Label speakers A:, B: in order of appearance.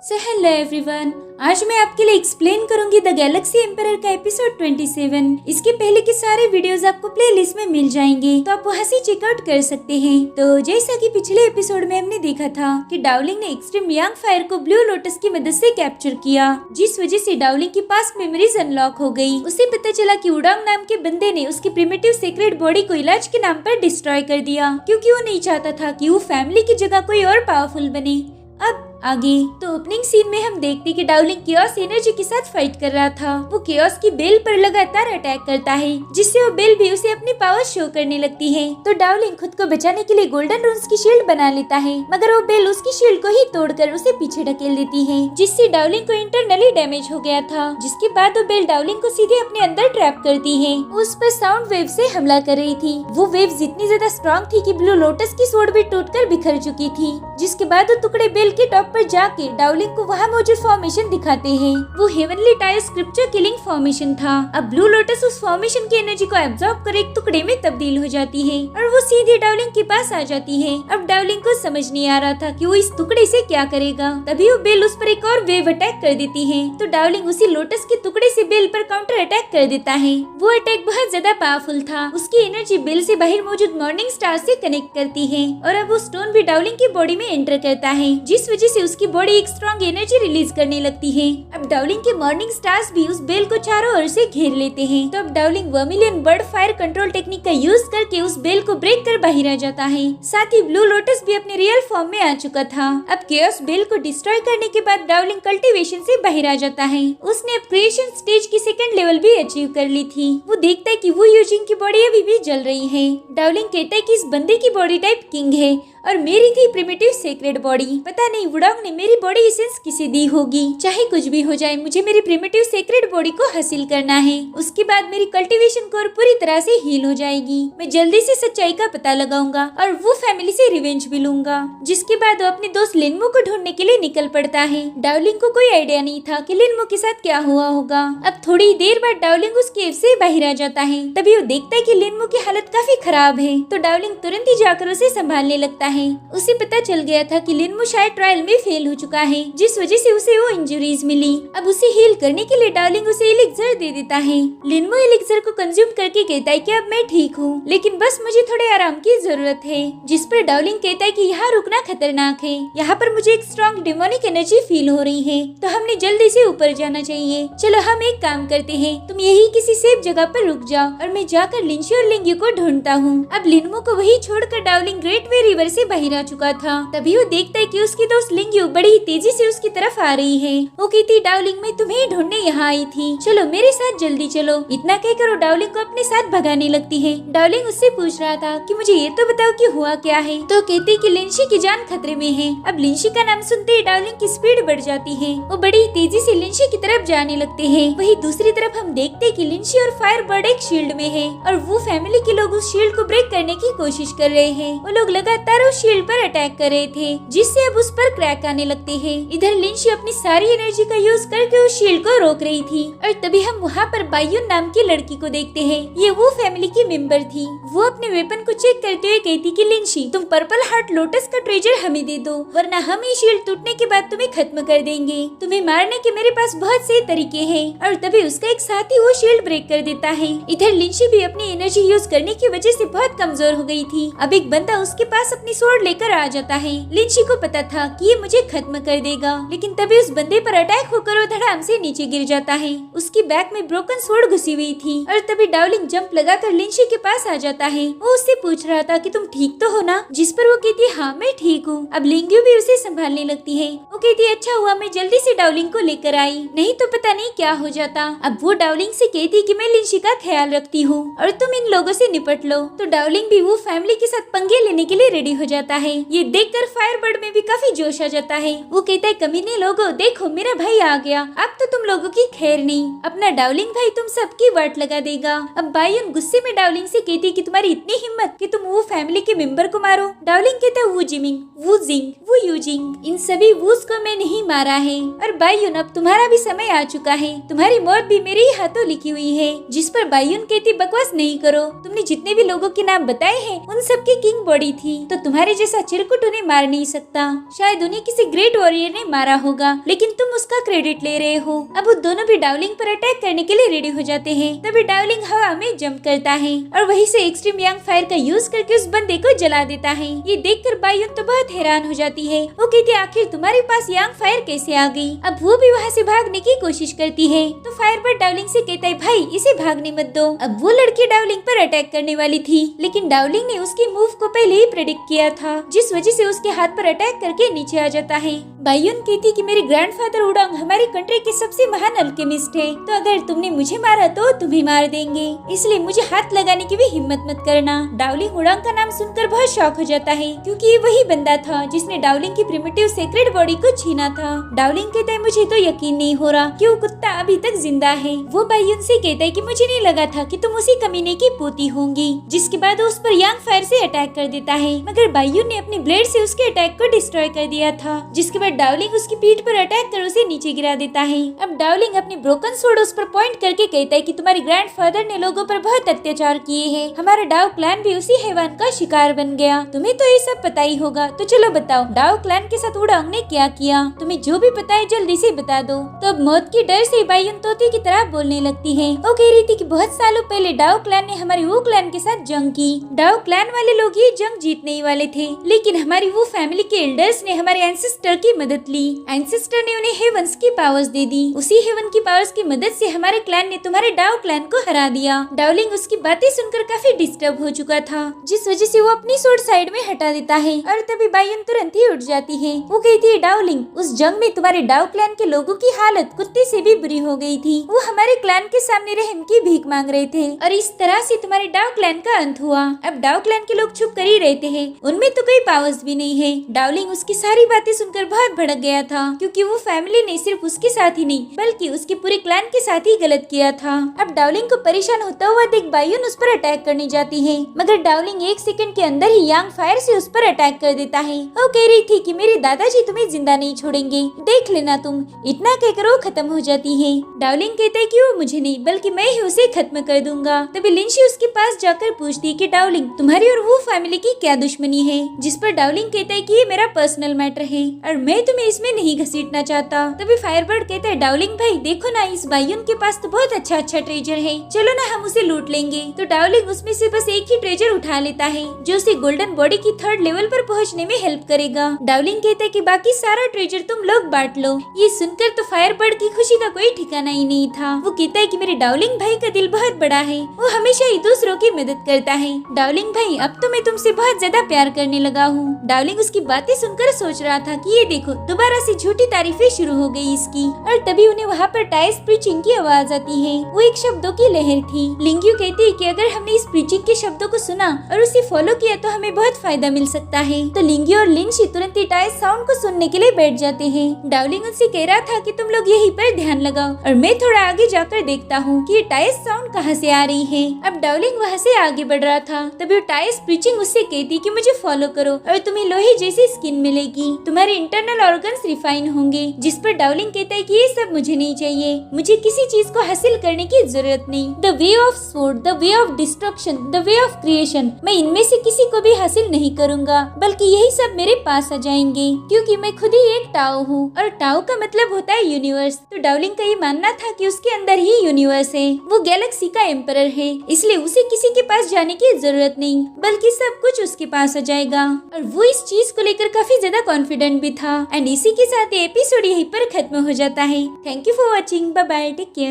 A: Hello everyone, आज मैं आपके लिए एक्सप्लेन करूंगी द गैलेक्सी एम्परर का एपिसोड 27। इसके पहले के सारे वीडियोस आपको प्लेलिस्ट में मिल जाएंगे, तो आप वहां से चेकआउट कर सकते हैं। तो जैसा कि पिछले एपिसोड में हमने देखा था कि डाउलिंग ने एक्सट्रीम यांग फायर को ब्लू लोटस की मदद से कैप्चर किया, जिस वजह से डाउलिंग की पास्ट मेमोरीज अनलॉक हो गई। उसे पता चला कि उडांग नाम के बंदे ने उसकी प्रिमिटिव सीक्रेट बॉडी को इलाज के नाम पर डिस्ट्रॉय कर दिया, क्योंकि वो नहीं चाहता था कि वो फैमिली की जगह कोई और पावरफुल बने। अब आगे तो ओपनिंग सीन में हम देखते कि डाउलिंग केओस एनर्जी के साथ फाइट कर रहा था। वो केओस की बेल पर लगातार अटैक करता है, जिससे वो बेल भी उसे अपनी पावर शो करने लगती है। तो डाउलिंग खुद को बचाने के लिए गोल्डन रून्स की शील्ड बना लेता है, मगर वो बेल उसकी शील्ड को ही तोड़कर उसे पीछे ढकेल देती है, जिससे डाउलिंग को इंटरनली डैमेज हो गया था। जिसके बाद वो बेल डाउलिंग को सीधे अपने अंदर ट्रैप करती है। उस पर साउंड वेव से हमला कर रही थी। वो वेव इतनी ज्यादा स्ट्रॉन्ग थी कि ब्लू लोटस की स्वॉर्ड भी टूटकर बिखर चुकी थी। जिसके बाद वो टुकड़े बेल के टॉप पर जाके डाउलिंग को वहाँ मौजूद फॉर्मेशन दिखाते हैं। वो heavenly tyre scripture killing formation था। अब ब्लू लोटस उस फॉर्मेशन की एनर्जी को एब्जॉर्ब कर एक टुकड़े में तब्दील हो जाती है और वो सीधे डाउलिंग के पास आ जाती है। अब डाउलिंग को समझ नहीं आ रहा था कि वो इस टुकड़े से क्या करेगा। तभी वो बेल उस पर एक और वेव अटैक कर देती है। तो डाउलिंग उसी लोटस के टुकड़े से बेल पर काउंटर अटैक कर देता है। वो अटैक बहुत ज्यादा पावरफुल था। उसकी एनर्जी बेल से बाहर मौजूद मॉर्निंग स्टार से कनेक्ट करती है और अब वो स्टोन भी डाउलिंग की बॉडी में एंटर करता है, जिस वजह से उसकी बॉडी एक स्ट्रॉन्ग एनर्जी रिलीज करने लगती है। अब डाउलिंग के मॉर्निंग स्टार्स भी उस बेल को चारों ओर से घेर लेते हैं। तो अब Dowling vermilion bird fire control technique का यूज करके उस बेल को ब्रेक कर बाहर आ जाता है। साथ ही ब्लू लोटस भी अपने रियल फॉर्म में आ चुका था। अब केओस बेल को डिस्ट्रॉय करने के बाद डाउलिंग कल्टीवेशन से बाहर आ जाता है। उसने अब क्रिएशन स्टेज की सेकंड लेवल भी अचीव कर ली थी। वो देखता है कि वो यूजिंग की बॉडी अभी भी जल रही है। डाउलिंग कहता है कि इस बंदे की बॉडी टाइप किंग है और मेरी थी प्रिमिटिव सेक्रेट बॉडी। पता नहीं वुडोंग ने मेरी बॉडी एसेंस किसे दी होगी। चाहे कुछ भी हो जाए, मुझे मेरी प्रिमिटिव सेक्रेट बॉडी को हासिल करना है। उसके बाद मेरी कल्टीवेशन कोर पूरी तरह से हील हो जाएगी। मैं जल्दी से सच्चाई का पता लगाऊंगा और वो फैमिली से रिवेंज भी लूंगा। जिसके बाद वो अपने दोस्त लिनमो को ढूंढने के लिए निकल पड़ता है। डाउलिंग को कोई आइडिया नहीं था कि लिनमो के साथ क्या हुआ होगा। अब थोड़ी देर बाद डाउलिंग उस केव से बाहर आ जाता है। तभी वो देखता है कि लिनमो की हालत काफी खराब है। तो डाउलिंग तुरंत ही जाकर उसे संभालने लगता है। उसे पता चल गया था कि लिनमो शायद ट्रायल में फेल हो चुका है, जिस वजह से उसे वो इंजरीज मिली। अब उसे हील करने के लिए डाउलिंग उसे एलिक्सर दे देता है। लिनमो एलिक्सर को कंज्यूम करके कहता है कि अब मैं ठीक हूँ, लेकिन बस मुझे थोड़े आराम की जरूरत है। जिस पर डाउलिंग कहता है कि यहाँ रुकना खतरनाक है, यहाँ पर मुझे एक स्ट्रॉन्ग डिमोनिक एनर्जी फील हो रही है, तो हमने जल्दी से ऊपर जाना चाहिए। चलो हम एक काम करते हैं, तुम यही किसी सेफ जगह पर रुक जाओ और मैं जाकर लिंशी और लिंग्यू को ढूंढता हूँ। अब लिनमो को वही छोड़कर डाउलिंग ग्रेट वे रिवर से बाहर चुका था। तभी वो देखता है कि उसकी दोस्त लिंग्यू बड़ी ही तेजी से उसकी तरफ आ रही है। वो कहती, डाउलिंग मैं तुम्हें ढूंढने यहाँ आई थी, चलो मेरे साथ जल्दी चलो। इतना कहकर वो डाउलिंग को अपने साथ भगाने लगती है। डाउलिंग उससे पूछ रहा था कि मुझे ये तो बताओ कि हुआ क्या है। तो कहती कि लिंशी की जान खतरे में है। अब लिंशी का नाम सुनते ही डाउलिंग की स्पीड बढ़ जाती है। वो बड़ी तेजी से लिंशी की तरफ जाने लगते हैं। वही दूसरी तरफ हम देखते हैं कि लिंशी और फायर बर्ड एक शील्ड में है और वो फैमिली के लोग उस शील्ड को ब्रेक करने की कोशिश कर रहे हैं। वो लोग लगातार उस शील्ड पर अटैक कर रहे थे, जिससे अब उस पर क्रैक आने लगते हैं। इधर लिंशी अपनी सारी एनर्जी का यूज करके उस शील्ड को रोक रही थी और तभी हम वहाँ पर बायुन नाम की लड़की को देखते हैं। ये वो फैमिली की मेंबर थी। वो अपने वेपन को चेक करते हुए कहती कि लिंशी तुम पर्पल हार्ट लोटस का ट्रेजर हमें दे दो, वरना हम ये शील्ड टूटने के बाद तुम्हें खत्म कर देंगे। तुम्हें मारने के मेरे पास बहुत से तरीके हैं। और तभी उसका एक साथी वो शील्ड ब्रेक कर देता है। इधर लिंशी भी अपनी एनर्जी यूज करने की वजह से बहुत कमजोर हो गई थी। अब एक बंदा उसके पास अपनी स्वॉर्ड लेकर आ जाता है। लिंशी को पता था कि ये मुझे खत्म कर देगा, लेकिन तभी उस बंदे पर अटैक होकर वो धड़ाम से नीचे गिर जाता है। उसकी बैक में ब्रोकन स्वॉर्ड घुसी हुई थी और तभी डाउलिंग जंप लगाकर लिंशी के पास आ जाता है। वो उससे पूछ रहा था कि तुम ठीक तो हो ना, जिस पर वो कहती है हाँ मैं ठीक हूँ। अब लिंग्यू भी उसे संभालने लगती है। वो कहती है अच्छा हुआ मैं जल्दी से डाउलिंग को लेकर आई, नहीं तो पता नहीं क्या हो जाता। अब वो डाउलिंग से कहती कि मैं लिंशी का ख्याल रखती हूँ और तुम इन लोगों से निपट लो। तो डाउलिंग भी वो फैमिली के साथ पंगे लेने के लिए रेडी हो जाता है। ये देखकर फायरबर्ड में भी काफी जोश आ जाता है। वो कहता है कमीने लोगों देखो मेरा भाई आ गया, अब तो तुम लोगों की खैर नहीं, अपना डाउलिंग भाई तुम सबकी वाट लगा देगा। अब बायुन गुस्से में डाउलिंग से कहती कि तुम्हारी इतनी हिम्मत कि तुम वो फैमिली के मेंबर को मारो। डाउलिंग कहता है वो जिमिंग, वो जिंग, वो यूजिंग, इन सभी वूज को मैं नहीं मारा है। और बायुन अब तुम्हारा भी समय आ चुका है, तुम्हारी मौत भी मेरे ही हाथों लिखी हुई है। जिस पर बायुन कहती बकवास नहीं करो, तुमने जितने भी लोगों के नाम बताए हैं उन सबकी किंग बॉडी थी, तो तुम्हारे जैसा चिरकुट उन्हें मार नहीं सकता। शायद उन्हें किसी ग्रेट वॉरियर ने मारा होगा, लेकिन तुम उसका क्रेडिट ले रहे हो। अब वो दोनों भी डाउलिंग पर अटैक करने के लिए रेडी हो जाते हैं। तभी डाउलिंग हवा में जंप करता है और वहीं से एक्सट्रीम यांग फायर का यूज करके उस बंदे को जला देता है। ये देखकर बायुन तो बहुत हैरान हो जाती है। वो कहती है आखिर तुम्हारे पास यांग फायर कैसे आ गई। अब वो भी वहाँ से भागने की कोशिश करती है तो फायरबर्ड डाउलिंग से कहता है भाई इसे भागने मत दो। अब वो लड़की डाउलिंग पर अटैक करने वाली थी, लेकिन डाउलिंग ने उसकी मूव को पहले ही प्रेडिक्ट किया था, जिस वजह से उसके हाथ पर अटैक करके नीचे आ जाता है। बायुन कहती कि मेरे ग्रैंडफादर उडोंग हमारी कंट्री के सबसे महान अल्केमिस्ट है, तो अगर तुमने मुझे मारा तो तुम्हें मार देंगे, इसलिए मुझे हाथ लगाने की भी हिम्मत मत करना। डाउलिंग उडोंग का नाम सुनकर बहुत शॉक हो जाता है, क्योंकि ये वही बंदा था जिसने डाउलिंग की प्रिमिटिव सेक्रेड बॉडी को छीना था। डाउलिंग कहता है मुझे तो यकीन नहीं हो रहा कि वो कुत्ता अभी तक जिंदा है। वो बायुन से कहता है कि मुझे नहीं लगा था कि तुम उसी कमीने की पोती होंगी। जिसके बाद उस पर यांग फायर से अटैक कर देता है, मगर बायुन ने अपनी ब्लेड से उसके अटैक को डिस्ट्रॉय कर दिया था। जिसके बाद डाउलिंग उसकी पीठ पर अटैक कर उसे नीचे गिरा देता है। अब डाउलिंग अपनी ब्रोकन स्वॉर्ड उस पर पॉइंट करके कहता है कि तुम्हारे ग्रैंडफादर ने लोगों पर बहुत अत्याचार किए हैं, हमारा डाउ क्लैन भी उसी हैवान का शिकार बन गया। तुम्हें तो ये सब पता ही होगा, तो चलो बताओ डाउ क्लैन के साथ उडोंग ने क्या किया। तुम्हें जो भी पता है जल्दी से बता दो। तो अब मौत की डर से बायुन तोते की तरह बोलने लगती है। वो कह रही थी कि बहुत सालों पहले डाउ क्लैन ने हमारे वो क्लैन के साथ जंग की। डाउ क्लैन वाले लोग ये जंग जीतने ही वाले थे, लेकिन हमारी वो फैमिली के एल्डर्स ने हमारे एंसेस्टर की मदद ली। एंसेस्टर ने उन्हें हेवंस की पावर्स दे दी। उसी हेवन की पावर्स की मदद से हमारे क्लैन ने तुम्हारे डाउ क्लैन को हरा दिया। डाउलिंग उसकी बातें सुनकर काफी डिस्टर्ब हो चुका था, जिस वजह से वो अपनी स्वॉर्ड साइड में हटा देता है और तभी बायुन तुरंत ही उठ जाती है। वो कहती है डाउलिंग उस जंग में तुम्हारे डाउ क्लैन के लोगों की हालत कुत्ते से भी बुरी हो गई थी। वो हमारे क्लैन के सामने रहम की भीख मांग रहे थे और इस तरह से तुम्हारे डाउ क्लैन का अंत हुआ। अब डाउ क्लैन के लोग छुप कर ही रहते हैं, उनमें तो कोई पावर्स भी नहीं है। डाउलिंग उसकी सारी बातें सुनकर बहुत भड़क गया था, क्योंकि वो फैमिली ने सिर्फ उसके साथ ही नहीं बल्कि उसके पूरे क्लैन के साथ ही गलत किया था। अब डाउलिंग को परेशान होता हुआ देख बायुन उस पर अटैक करने जाती है, मगर डाउलिंग एक सेकंड के अंदर ही यांग फायर से उस पर अटैक कर देता है। वो कह रही थी कि मेरे दादाजी तुम्हें जिंदा नहीं छोड़ेंगे, देख लेना तुम। इतना कहकर वो खत्म हो जाती है। डाउलिंग कहता है कि वो मुझे नहीं बल्कि मैं ही उसे खत्म कर दूंगा। तभी लिंशी उसके पास जाकर पूछती है कि डाउलिंग तुम्हारी और वो फैमिली की क्या दुश्मनी है। जिस पर डाउलिंग कहता है कि ये मेरा पर्सनल मैटर है और मैं तुम्हें इसमें नहीं घसीटना चाहता। तभी फायरबर्ड कहता है डाउलिंग भाई देखो ना, इस बायुन के पास तो बहुत अच्छा ट्रेजर है, चलो ना हम उसे लूट लेंगे। तो डाउलिंग उसमें से बस एक ही ट्रेजर उठा लेता है, जो उसे गोल्डन बॉडी की 3rd लेवल पर पहुँचने में हेल्प करेगा। डाउलिंग कहता है कि बाकी सारा ट्रेजर तुम लोग बांट लो। ये सुनकर तो फायरबर्ड की खुशी का कोई ठिकाना ही नहीं था। वो कहता है कि मेरे डाउलिंग भाई का दिल बहुत बड़ा है, वो हमेशा ही दूसरों की मदद करता है। डाउलिंग भाई अब तो मैं तुमसे बहुत ज्यादा प्यार करने लगा हूँ। डाउलिंग उसकी बातें सुनकर सोच रहा था कि ये देखो दोबारा से झूठी तारीफें शुरू हो गई इसकी। और तभी उन्हें वहाँ पर टाइस प्रीचिंग की आवाज आती है। वो एक शब्दों की लहर थी। लिंग्यू कहती है कि अगर हमने इस प्रीचिंग के शब्दों को सुना और उसे फॉलो किया तो हमें बहुत फायदा मिल सकता है। तो लिंग्यू और लिंशी तुरंत ही टाइस साउंड को सुनने के लिए बैठ जाते हैं। डाउलिंग उनसे कह रहा था कि तुम लोग यहीं पर ध्यान लगाओ और मैं थोड़ा आगे जाकर देखता हूँ कि ये टाइस साउंड कहाँ से आ रही है। अब डाउलिंग वहाँ से आगे बढ़ रहा था, तभी टाइस प्रीचिंग उससे कहती कि मुझे फॉलो करो और तुम्हें लोहे जैसी स्किन मिलेगी, तुम्हारे इंटरनल ऑर्गन्स रिफाइन होंगे। जिस पर डाउलिंग कहता है कि ये सब मुझे नहीं चाहिए, मुझे किसी चीज को हासिल करने की जरूरत नहीं। The way of sword, the way of destruction, the way of creation, मैं इनमें से किसी को भी हासिल नहीं करूँगा, बल्कि यही सब मेरे पास आ जाएंगे, क्योंकि मैं खुद ही एक टाओ हूँ और टाओ का मतलब होता है यूनिवर्स। तो डाउलिंग का ये मानना था कि उसके अंदर ही यूनिवर्स है, वो गैलेक्सी का एम्परर है, इसलिए उसे किसी के पास जाने की जरूरत नहीं, बल्कि सब कुछ उसके पास आ जाएगा। और वो इस चीज को लेकर काफी ज्यादा कॉन्फिडेंट भी था। एंड इसी के साथ ये एपिसोड यहीं पर खत्म हो जाता है। Thank you for watching, bye bye, take care.